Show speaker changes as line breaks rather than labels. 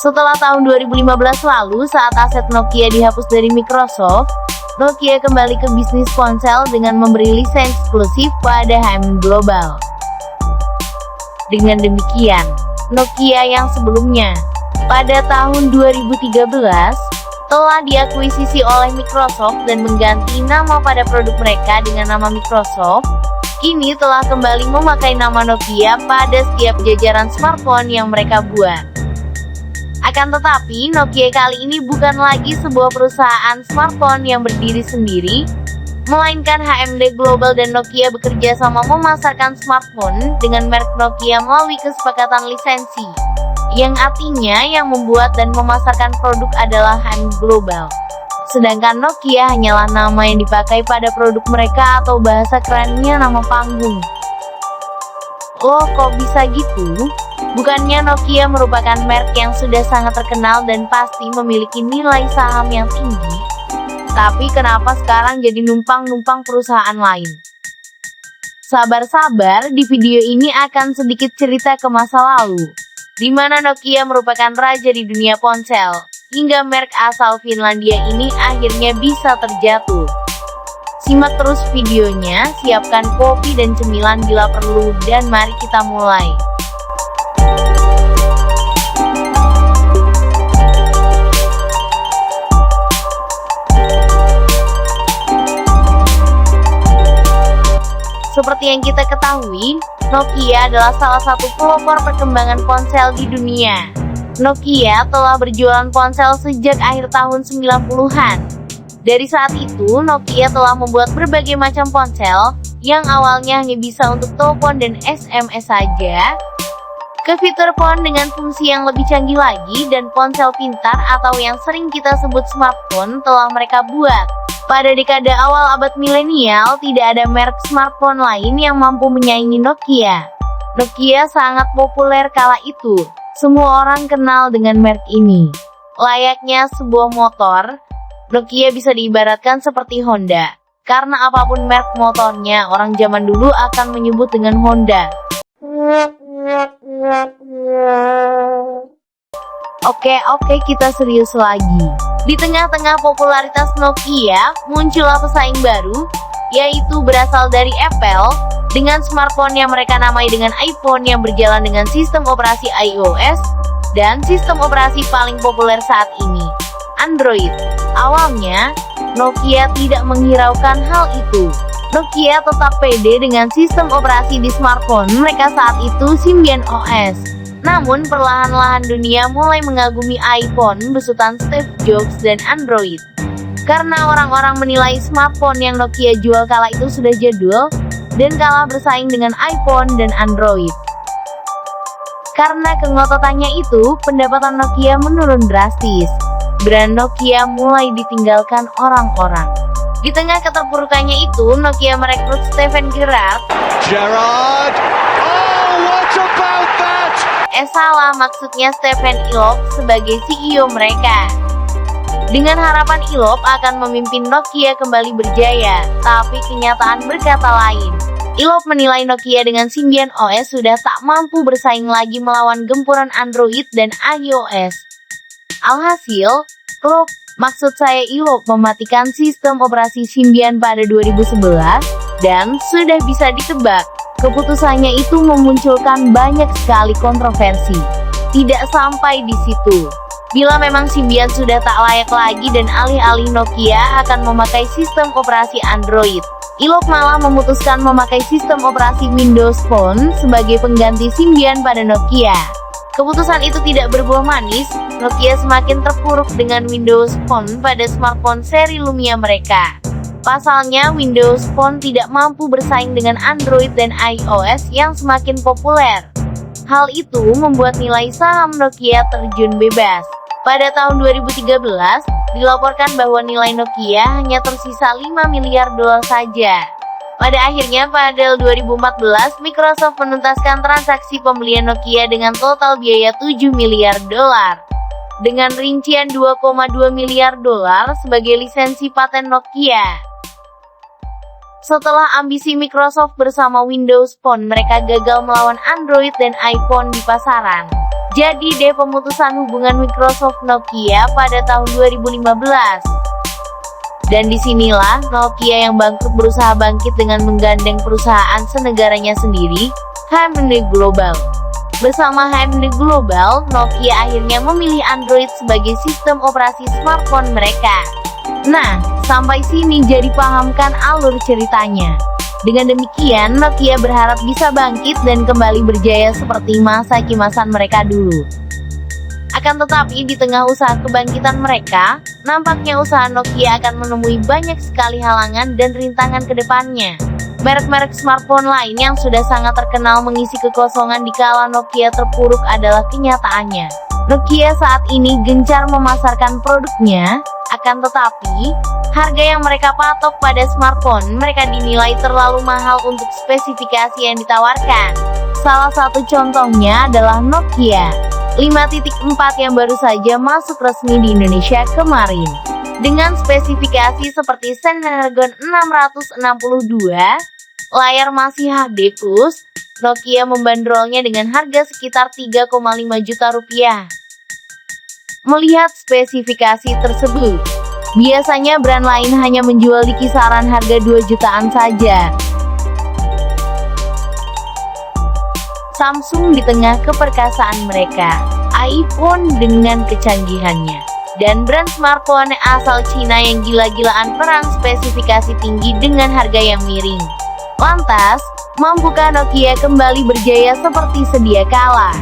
Setelah tahun 2015 lalu saat aset Nokia dihapus dari Microsoft, Nokia kembali ke bisnis ponsel dengan memberi lisensi eksklusif pada HM Global. Dengan demikian, Nokia yang sebelumnya, pada tahun 2013, telah diakuisisi oleh Microsoft dan mengganti nama pada produk mereka dengan nama Microsoft, kini telah kembali memakai nama Nokia pada setiap jajaran smartphone yang mereka buat. Akan tetapi, Nokia kali ini bukan lagi sebuah perusahaan smartphone yang berdiri sendiri, melainkan HMD Global dan Nokia bekerja sama memasarkan smartphone dengan merek Nokia melalui kesepakatan lisensi, yang artinya yang membuat dan memasarkan produk adalah HM Global. Sedangkan Nokia hanyalah nama yang dipakai pada produk mereka atau bahasa kerennya nama panggung. Loh, kok bisa gitu? Bukannya Nokia merupakan merek yang sudah sangat terkenal dan pasti memiliki nilai saham yang tinggi? Tapi kenapa sekarang jadi numpang-numpang perusahaan lain? Sabar-sabar, di video ini akan sedikit cerita ke masa lalu, di mana Nokia merupakan raja di dunia ponsel, hingga merek asal Finlandia ini akhirnya bisa terjatuh. Simak terus videonya, siapkan kopi dan cemilan bila perlu, dan mari kita mulai. Seperti yang kita ketahui, Nokia adalah salah satu pelopor perkembangan ponsel di dunia. Nokia telah berjualan ponsel sejak akhir tahun 90-an. Dari saat itu, Nokia telah membuat berbagai macam ponsel, yang awalnya hanya bisa untuk telepon dan SMS saja, ke fitur phone dengan fungsi yang lebih canggih lagi, dan ponsel pintar atau yang sering kita sebut smartphone telah mereka buat. Pada dekade awal abad milenial, tidak ada merek smartphone lain yang mampu menyaingi Nokia. Nokia sangat populer kala itu. Semua orang kenal dengan merek ini. Layaknya sebuah motor, Nokia bisa diibaratkan seperti Honda. Karena apapun merek motornya, orang zaman dulu akan menyebut dengan Honda. Oke, kita serius lagi. Di tengah-tengah popularitas Nokia, muncullah pesaing baru, yaitu berasal dari Apple, dengan smartphone yang mereka namai dengan iPhone yang berjalan dengan sistem operasi iOS, dan sistem operasi paling populer saat ini, Android. Awalnya, Nokia tidak menghiraukan hal itu. Nokia tetap pede dengan sistem operasi di smartphone mereka saat itu, Symbian OS. Namun perlahan-lahan dunia mulai mengagumi iPhone besutan Steve Jobs dan Android. Karena orang-orang menilai smartphone yang Nokia jual kala itu sudah jadul, dan kalah bersaing dengan iPhone dan Android. Karena kengototannya itu, pendapatan Nokia menurun drastis. Brand Nokia mulai ditinggalkan orang-orang. Di tengah keterpurukannya itu, Nokia merekrut Stephen Gerrard. Salah, maksudnya Stephen Elop sebagai CEO mereka. Dengan harapan Elop akan memimpin Nokia kembali berjaya, tapi kenyataan berkata lain. Elop menilai Nokia dengan Symbian OS sudah tak mampu bersaing lagi melawan gempuran Android dan iOS. Alhasil, maksud saya Elop mematikan sistem operasi Symbian pada 2011, dan sudah bisa ditebak, keputusannya itu memunculkan banyak sekali kontroversi. Tidak sampai di situ. Bila memang Symbian sudah tak layak lagi dan alih-alih Nokia akan memakai sistem operasi Android, Elop malah memutuskan memakai sistem operasi Windows Phone sebagai pengganti Symbian pada Nokia. Keputusan itu tidak berbuah manis, Nokia semakin terpuruk dengan Windows Phone pada smartphone seri Lumia mereka. Pasalnya, Windows Phone tidak mampu bersaing dengan Android dan iOS yang semakin populer. Hal itu membuat nilai saham Nokia terjun bebas. Pada tahun 2013, dilaporkan bahwa nilai Nokia hanya tersisa 5 miliar dolar saja. Pada akhirnya, pada 2014, Microsoft menuntaskan transaksi pembelian Nokia dengan total biaya 7 miliar dolar. Dengan rincian 2,2 miliar dolar sebagai lisensi paten Nokia. Setelah ambisi Microsoft bersama Windows Phone mereka gagal melawan Android dan iPhone di pasaran. Jadi deh pemutusan hubungan Microsoft Nokia pada tahun 2015. Dan disinilah Nokia yang bangkrut berusaha bangkit dengan menggandeng perusahaan senegaranya sendiri, HMD Global. Bersama HMD Global, Nokia akhirnya memilih Android sebagai sistem operasi smartphone mereka. Nah, sampai sini jadi pahamkan alur ceritanya. Dengan demikian, Nokia berharap bisa bangkit dan kembali berjaya seperti masa kimasan mereka dulu. Akan tetapi, di tengah usaha kebangkitan mereka, nampaknya usaha Nokia akan menemui banyak sekali halangan dan rintangan ke depannya. Merek-merek smartphone lain yang sudah sangat terkenal mengisi kekosongan di kala Nokia terpuruk adalah kenyataannya. Nokia saat ini gencar memasarkan produknya, akan tetapi, harga yang mereka patok pada smartphone mereka dinilai terlalu mahal untuk spesifikasi yang ditawarkan. Salah satu contohnya adalah Nokia 5.4 yang baru saja masuk resmi di Indonesia kemarin. Dengan spesifikasi seperti Snapdragon 662, layar masih HD+, Nokia membandrolnya dengan harga sekitar 3,5 juta rupiah. Melihat spesifikasi tersebut, biasanya brand lain hanya menjual di kisaran harga 2 jutaan saja. Samsung di tengah keperkasaan mereka, iPhone dengan kecanggihannya, dan brand smartphone asal Cina yang gila-gilaan perang spesifikasi tinggi dengan harga yang miring. Lantas, mampukah Nokia kembali berjaya seperti sedia kala?